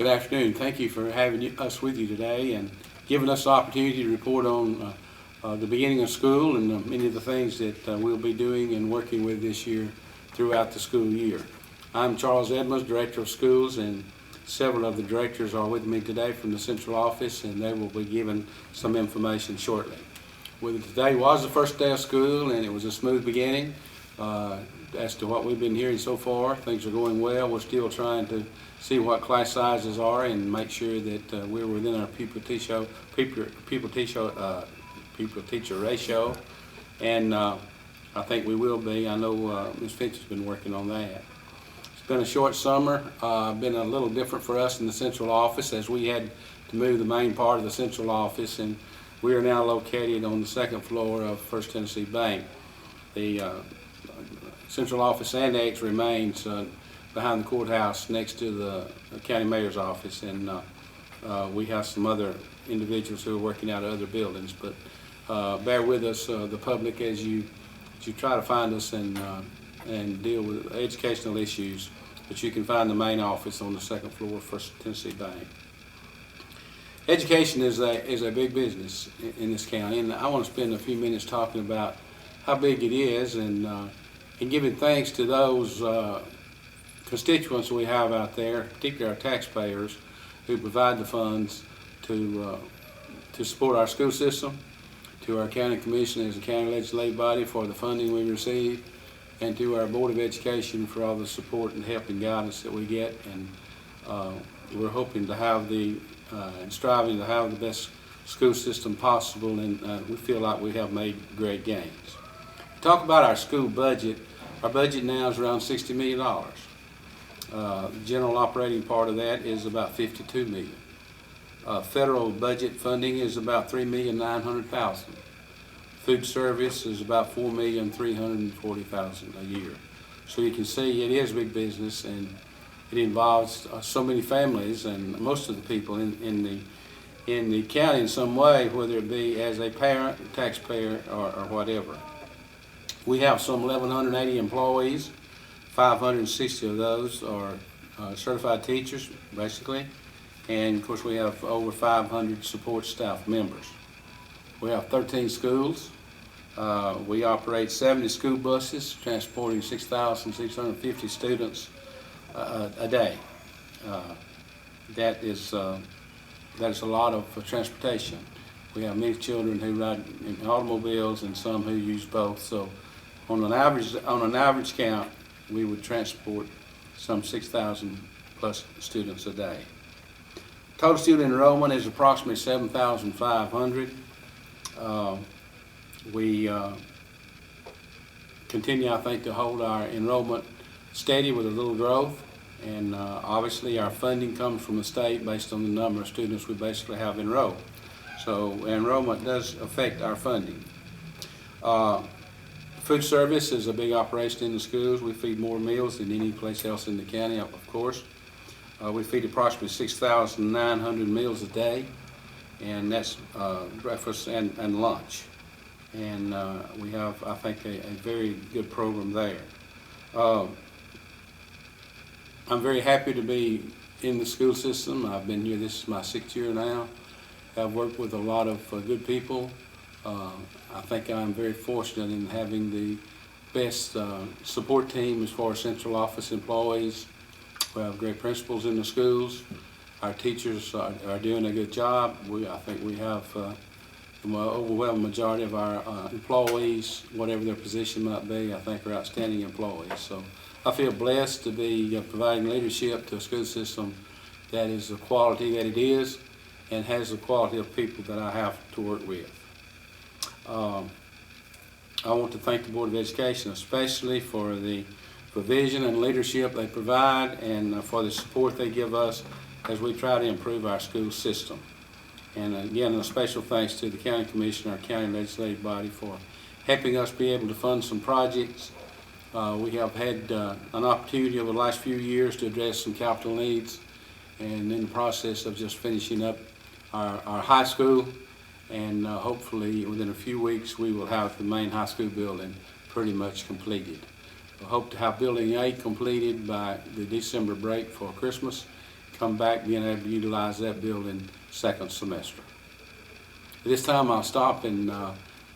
Good afternoon. Thank you for having us with you today and giving us the opportunity to report on the beginning of school and many of the things that we'll be doing and working with this year throughout the school year. I'm Charles Edmonds, Director of Schools, and several of the directors are with me today from the central office, and they will be giving some information shortly. Today was the first day of school, and it was a smooth beginning. As to what we've been hearing so far, things are going well. We're still trying to see what class sizes are and make sure that we're within our pupil-teacher ratio, and I think we will be. I know Ms. Finch has been working on that. It's been a short summer, been a little different for us in the central office as we had to move the main part of the central office, and we are now located on the second floor of First Tennessee Bank. The central office annex remains behind the courthouse next to the county mayor's office, and we have some other individuals who are working out of other buildings, but bear with us, the public, as you try to find us and deal with educational issues. But you can find the main office on the second floor of First Tennessee Bank. Education is a big business in this county, and I want to spend a few minutes talking about how big it is and giving thanks to those constituents we have out there, particularly our taxpayers, who provide the funds to support our school system, to our county commission as a county legislative body for the funding we receive, and to our Board of Education for all the support and help and guidance that we get. And we're hoping to have and striving to have the best school system possible, and we feel like we have made great gains. Talk about our school budget. Our budget now is around $60 million. The general operating part of that is about $52 million. Federal budget funding is about $3,900,000. Food service is about $4,340,000 a year. So you can see it is big business, and it involves so many families and most of the people in the county in some way, whether it be as a parent, taxpayer, or whatever. We have some 1,180 employees. 560 of those are certified teachers, basically, and of course we have over 500 support staff members. We have 13 schools. We operate 70 school buses transporting 6,650 students a day. That is a lot of transportation. We have many children who ride in automobiles and some who use both. So on an average count, we would transport some 6,000 plus students a day. Total student enrollment is approximately 7,500. We continue, I think, to hold our enrollment steady with a little growth, and obviously our funding comes from the state based on the number of students we basically have enrolled. So enrollment does affect our funding. Food service is a big operation in the schools. We feed more meals than any place else in the county, of course. We feed approximately 6,900 meals a day, and that's breakfast and lunch. And we have, I think, a very good program there. I'm very happy to be in the school system. I've been here, this is my 6th year now. I've worked with a lot of good people. I think I'm very fortunate in having the best support team as far as central office employees. We have great principals in the schools. Our teachers are doing a good job. I think we have the overwhelming majority of our employees, whatever their position might be, I think are outstanding employees. So I feel blessed to be providing leadership to a school system that is the quality that it is and has the quality of people that I have to work with. I want to thank the Board of Education especially for the provision and leadership they provide and for the support they give us as we try to improve our school system. And again, a special thanks to the County Commission, our county legislative body, for helping us be able to fund some projects. We have had an opportunity over the last few years to address some capital needs, and in the process of just finishing up our high school, and hopefully within a few weeks we will have the main high school building pretty much completed. We hope to have Building 8 completed by the December break for Christmas, come back being able to utilize that building second semester. At this time, I'll stop and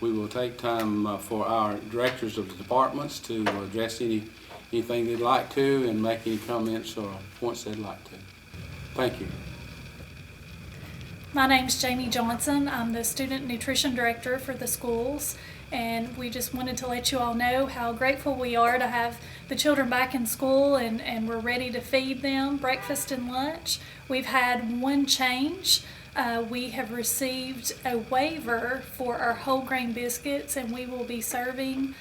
we will take time for our directors of the departments to address anything they'd like to and make any comments or points they'd like to. Thank you. My name's Jamie Johnson. I'm the Student Nutrition Director for the schools, and we just wanted to let you all know how grateful we are to have the children back in school, and we're ready to feed them breakfast and lunch. We've had one change. We have received a waiver for our whole grain biscuits, and we will be serving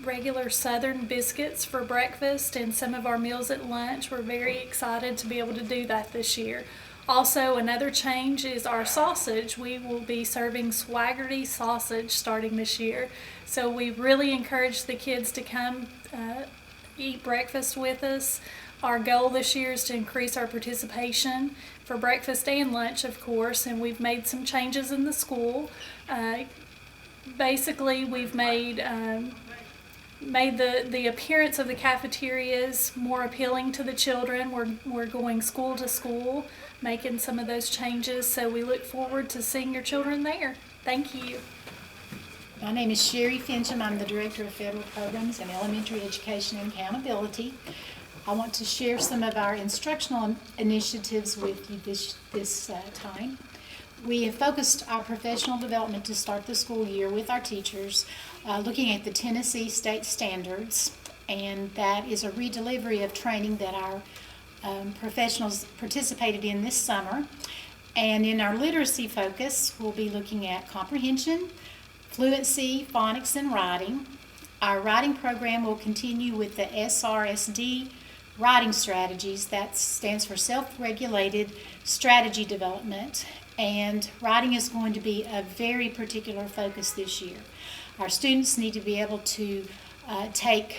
regular Southern biscuits for breakfast and some of our meals at lunch. We're very excited to be able to do that this year. Also, another change is our sausage. We will be serving Swaggerty sausage starting this year. So we really encourage the kids to come eat breakfast with us. Our goal this year is to increase our participation for breakfast and lunch, of course, and we've made some changes in the school. Basically, we've made the appearance of the cafeterias more appealing to the children. We're going school to school, making some of those changes, so we look forward to seeing your children there. Thank you. My name is Sherry Fincham. I'm the Director of Federal Programs and Elementary Education and Accountability. I want to share some of our instructional initiatives with you this time. We have focused our professional development to start the school year with our teachers, looking at the Tennessee state standards, and that is a redelivery of training that our professionals participated in this summer. And in our literacy focus, we'll be looking at comprehension, fluency, phonics, and writing. Our writing program will continue with the SRSD writing strategies. That stands for self-regulated strategy development, and writing is going to be a very particular focus this year. Our students need to be able to take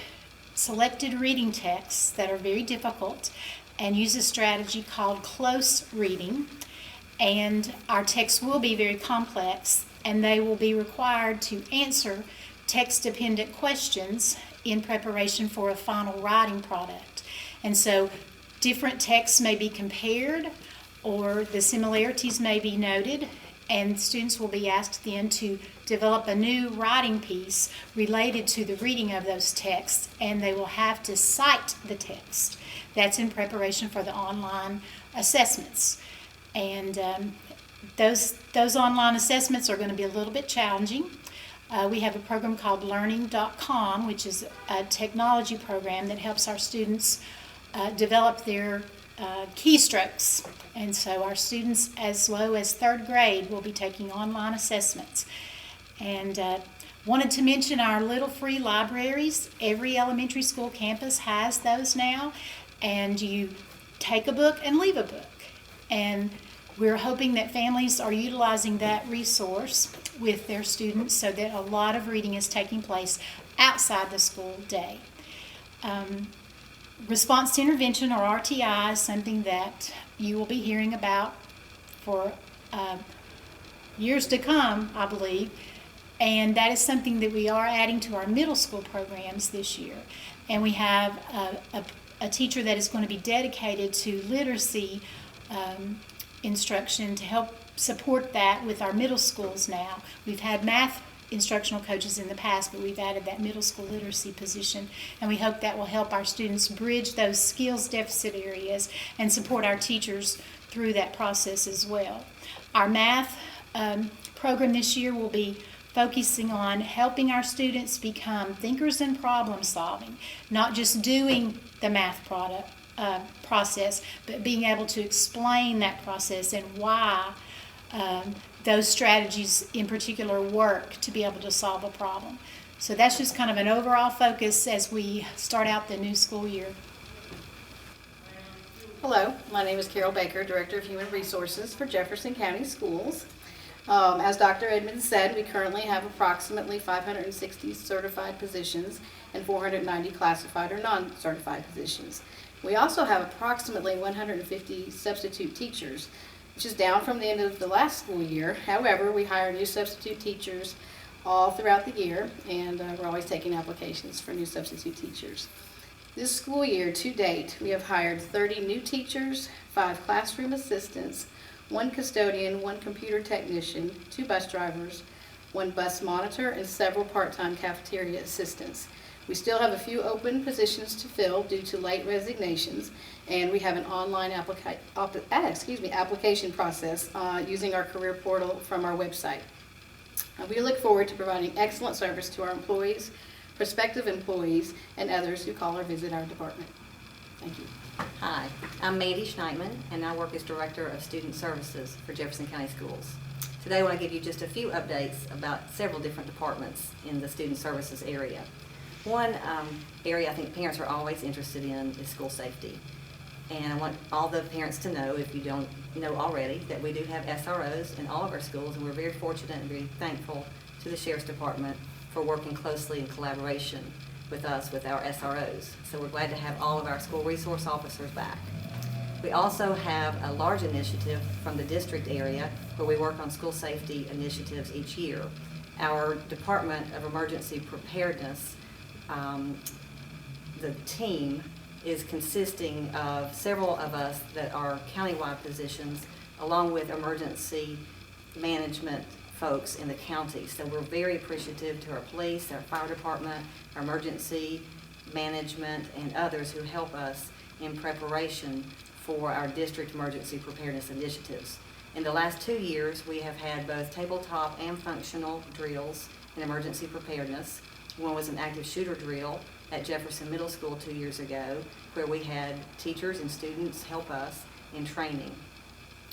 selected reading texts that are very difficult and use a strategy called close reading. And our texts will be very complex, and they will be required to answer text-dependent questions in preparation for a final writing product. And so different texts may be compared, or the similarities may be noted, and students will be asked then to develop a new writing piece related to the reading of those texts, and they will have to cite the text. That's in preparation for the online assessments. And those online assessments are going to be a little bit challenging. We have a program called learning.com, which is a technology program that helps our students develop their keystrokes. And so our students as low as third grade will be taking online assessments. And wanted to mention our little free libraries. Every elementary school campus has those now, and you take a book and leave a book. And we're hoping that families are utilizing that resource with their students so that a lot of reading is taking place outside the school day. Response to intervention, or RTI, is something that you will be hearing about for years to come, I believe. And that is something that we are adding to our middle school programs this year. And we have a teacher that is going to be dedicated to literacy instruction to help support that with our middle schools now. We've had math instructional coaches in the past, but we've added that middle school literacy position, and we hope that will help our students bridge those skills deficit areas and support our teachers through that process as well. Our math program this year will be focusing on helping our students become thinkers in problem solving, not just doing the math process, but being able to explain that process and why those strategies in particular work to be able to solve a problem. So that's just kind of an overall focus as we start out the new school year. Hello, my name is Carol Baker, Director of Human Resources for Jefferson County Schools. As Dr. Edmonds said, we currently have approximately 560 certified positions and 490 classified or non-certified positions. We also have approximately 150 substitute teachers, which is down from the end of the last school year. However, we hire new substitute teachers all throughout the year, and we're always taking applications for new substitute teachers. This school year to date, we have hired 30 new teachers, 5 classroom assistants, 1 custodian, 1 computer technician, 2 bus drivers, 1 bus monitor, and several part-time cafeteria assistants. We still have a few open positions to fill due to late resignations, and we have an online application process using our career portal from our website. We look forward to providing excellent service to our employees, prospective employees, and others who call or visit our department. Thank you. Hi, I'm Mandy Schneitman, and I work as Director of Student Services for Jefferson County Schools. Today I want to give you just a few updates about several different departments in the Student Services area. One area I think parents are always interested in is school safety. And I want all the parents to know, if you don't know already, that we do have SROs in all of our schools, and we're very fortunate and very thankful to the Sheriff's Department for working closely in collaboration with us with our SROs. So we're glad to have all of our school resource officers back. We also have a large initiative from the district area where we work on school safety initiatives each year. Our Department of Emergency Preparedness, the team is consisting of several of us that are countywide positions, along with emergency management folks in the county. So we're very appreciative to our police, our fire department, our emergency management, and others who help us in preparation for our district emergency preparedness initiatives. In the last 2 years, we have had both tabletop and functional drills in emergency preparedness. One was an active shooter drill at Jefferson Middle School 2 years ago, where we had teachers and students help us in training.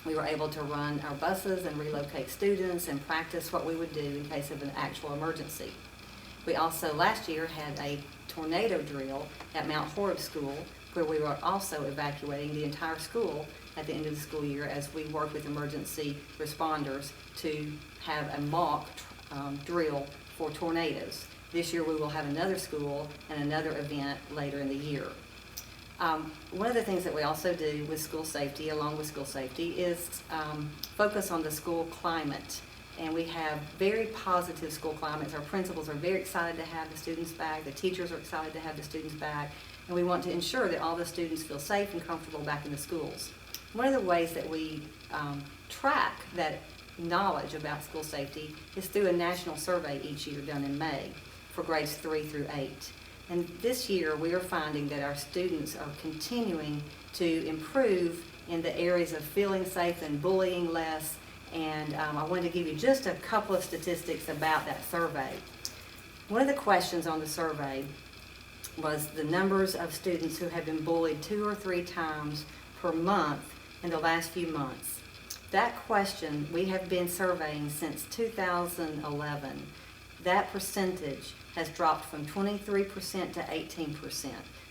We were able to run our buses and relocate students and practice what we would do in case of an actual emergency. We also last year had a tornado drill at Mount Horeb School, where we were also evacuating the entire school at the end of the school year as we worked with emergency responders to have a mock drill for tornadoes. This year we will have another school and another event later in the year. One of the things that we also do with school safety, along with school safety, is focus on the school climate. And we have very positive school climates. Our principals are very excited to have the students back. The teachers are excited to have the students back. And we want to ensure that all the students feel safe and comfortable back in the schools. One of the ways that we track that knowledge about school safety is through a national survey each year done in May for grades 3 through 8. And this year we are finding that our students are continuing to improve in the areas of feeling safe and bullying less. And I wanted to give you just a couple of statistics about that survey. One of the questions on the survey was the numbers of students who have been bullied 2 or 3 times per month in the last few months. That question we have been surveying since 2011. That percentage has dropped from 23% to 18%.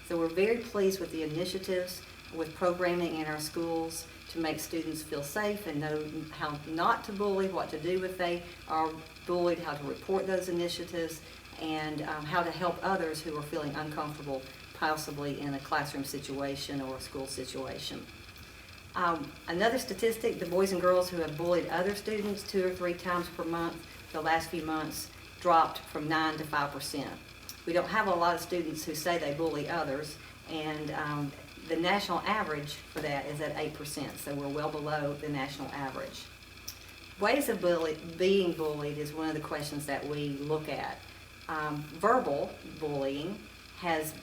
So we're very pleased with the initiatives with programming in our schools to make students feel safe and know how not to bully, what to do if they are bullied, how to report those initiatives, and how to help others who are feeling uncomfortable, possibly in a classroom situation or a school situation. Another statistic, the boys and girls who have bullied other students 2 or 3 times per month the last few months dropped from 9 to 5%. We don't have a lot of students who say they bully others, and the national average for that is at 8%, so we're well below the national average. Ways of being bullied is one of the questions that we look at. Verbal bullying has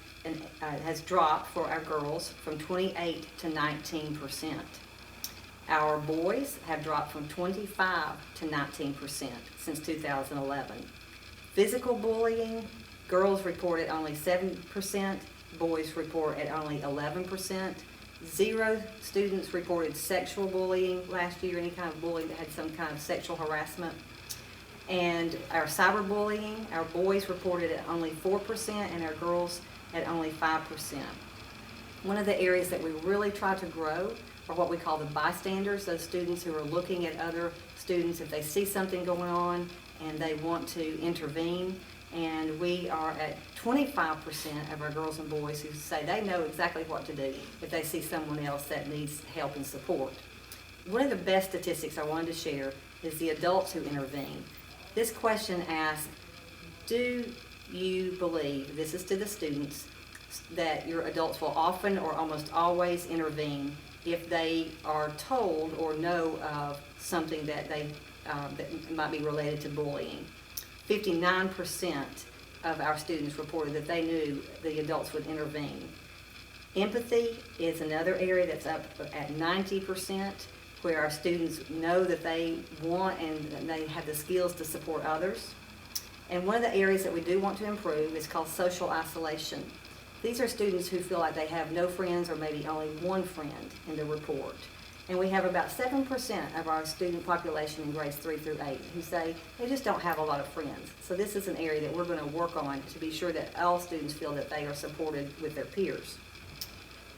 dropped for our girls from 28 to 19%. Our boys have dropped from 25 to 19% since 2011. Physical bullying, girls report at only 7%, boys report at only 11%. 0 students reported sexual bullying last year, any kind of bullying that had some kind of sexual harassment. And our cyberbullying, our boys reported at only 4% and our girls at only 5%. One of the areas that we really try to grow are what we call the bystanders, those students who are looking at other students if they see something going on and they want to intervene. And we are at 25% of our girls and boys who say they know exactly what to do if they see someone else that needs help and support. One of the best statistics I wanted to share is the adults who intervene. This question asks, do you believe, this is to the students, that your adults will often or almost always intervene if they are told or know of something that that might be related to bullying. 59% of our students reported that they knew the adults would intervene. Empathy is another area that's up at 90%, where our students know that they want and they have the skills to support others. And one of the areas that we do want to improve is called social isolation. These are students who feel like they have no friends or maybe only one friend in the report. And we have about 7% of our student population in grades 3 through 8 who say they just don't have a lot of friends. So this is an area that we're going to work on to be sure that all students feel that they are supported with their peers.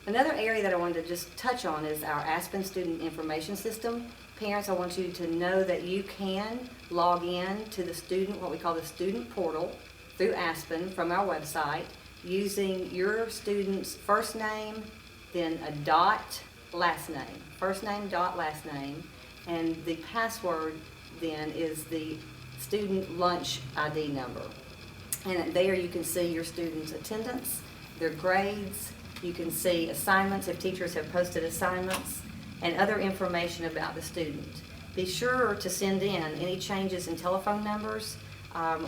Another area that I wanted to just touch on is our Aspen Student Information System. Parents, I want you to know that you can log in to the student, what we call the student portal, through Aspen from our website, using your student's first name, then a dot, last name. First name, dot, last name. And the password then is the student lunch ID number. And there you can see your student's attendance, their grades. You can see assignments if teachers have posted assignments, and other information about the student. Be sure to send in any changes in telephone numbers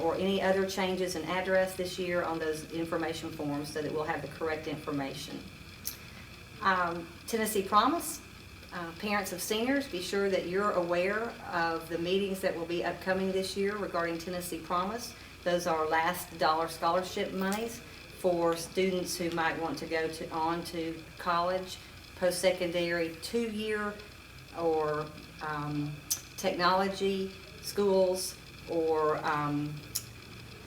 or any other changes in address this year on those information forms so that we'll have the correct information. Tennessee Promise. Parents of seniors, be sure that you're aware of the meetings that will be upcoming this year regarding Tennessee Promise. Those are last dollar scholarship monies for students who might want to go on to college, post-secondary, 2-year, or technology schools, or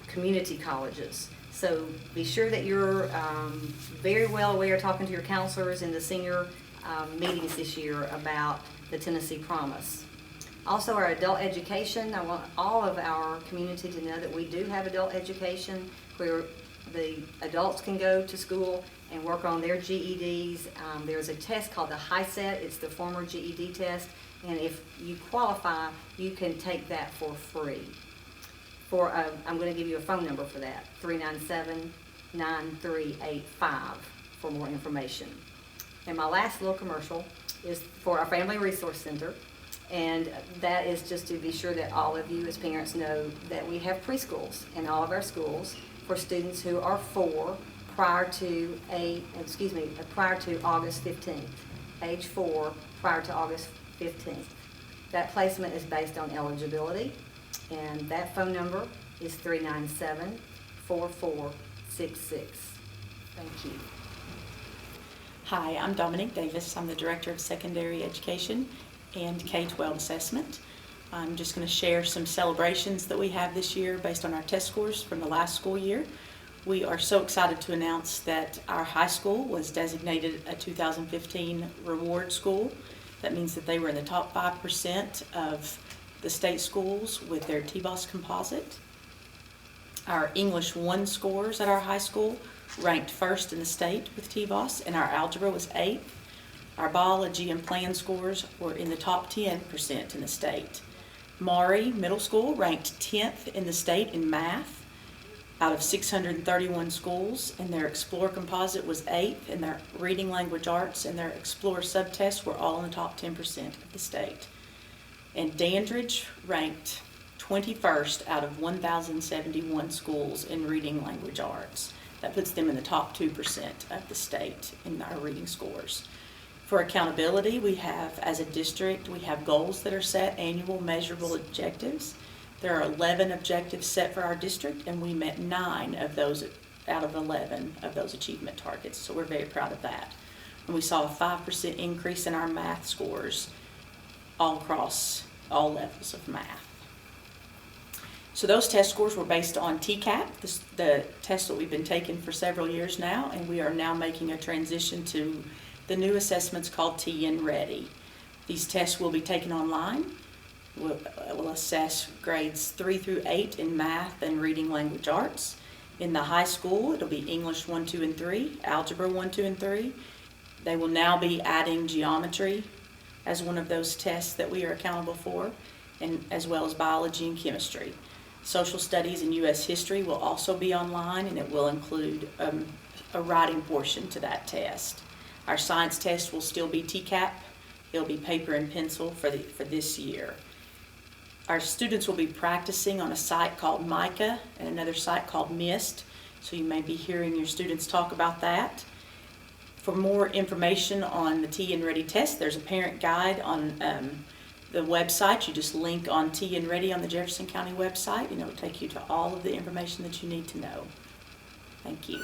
community colleges. So be sure that you're very well aware, talking to your counselors in the senior meetings this year about the Tennessee Promise. Also, our adult education. I want all of our community to know that we do have adult education where the adults can go to school and work on their GEDs. There's a test called the HiSET. It's the former GED test. And if you qualify, you can take that for free. I'm going to give you a phone number for that, 397-9385 for more information. And my last little commercial is for our Family Resource Center. And that is just to be sure that all of you as parents know that we have preschools in all of our schools for students who are 4 prior to August 15th, age 4 prior to August 15th. That placement is based on eligibility, and that phone number is 397-4466. Thank you. Hi, I'm Dominique Davis. I'm the Director of Secondary Education and K-12 Assessment. I'm just going to share some celebrations that we have this year based on our test scores from the last school year. We are so excited to announce that our high school was designated a 2015 reward school. That means that they were in the top 5% of the state schools with their TBOS composite. Our English 1 scores at our high school ranked first in the state with TBOS, and our algebra was 8th. Our biology and plan scores were in the top 10% in the state. Maury Middle School ranked 10th in the state in math out of 631 schools, and their Explore composite was 8th, and their reading language arts and their Explore subtests were all in the top 10% of the state. And Dandridge ranked 21st out of 1,071 schools in reading language arts. That puts them in the top 2% of the state in our reading scores. For accountability, we have, as a district, we have goals that are set, annual measurable objectives. There are 11 objectives set for our district, and we met 9 of those out of 11 of those achievement targets, so we're very proud of that. And we saw a 5% increase in our math scores all across all levels of math. So those test scores were based on TCAP, the test that we've been taking for several years now, and we are now making a transition to the new assessments called TN Ready. These tests will be taken online. We'll assess grades 3 through 8 in math and reading language arts. In the high school, it'll be English 1, 2, and 3, Algebra 1, 2, and 3. They will now be adding geometry as one of those tests that we are accountable for, and as well as biology and chemistry. Social studies and U.S. history will also be online, and it will include a writing portion to that test. Our science test will still be TCAP. It'll be paper and pencil for this year. Our students will be practicing on a site called MICA and another site called MIST, so you may be hearing your students talk about that. For more information on the T and Ready test, there's a parent guide on the website. You just link on T and Ready on the Jefferson County website, and it'll take you to all of the information that you need to know. Thank you.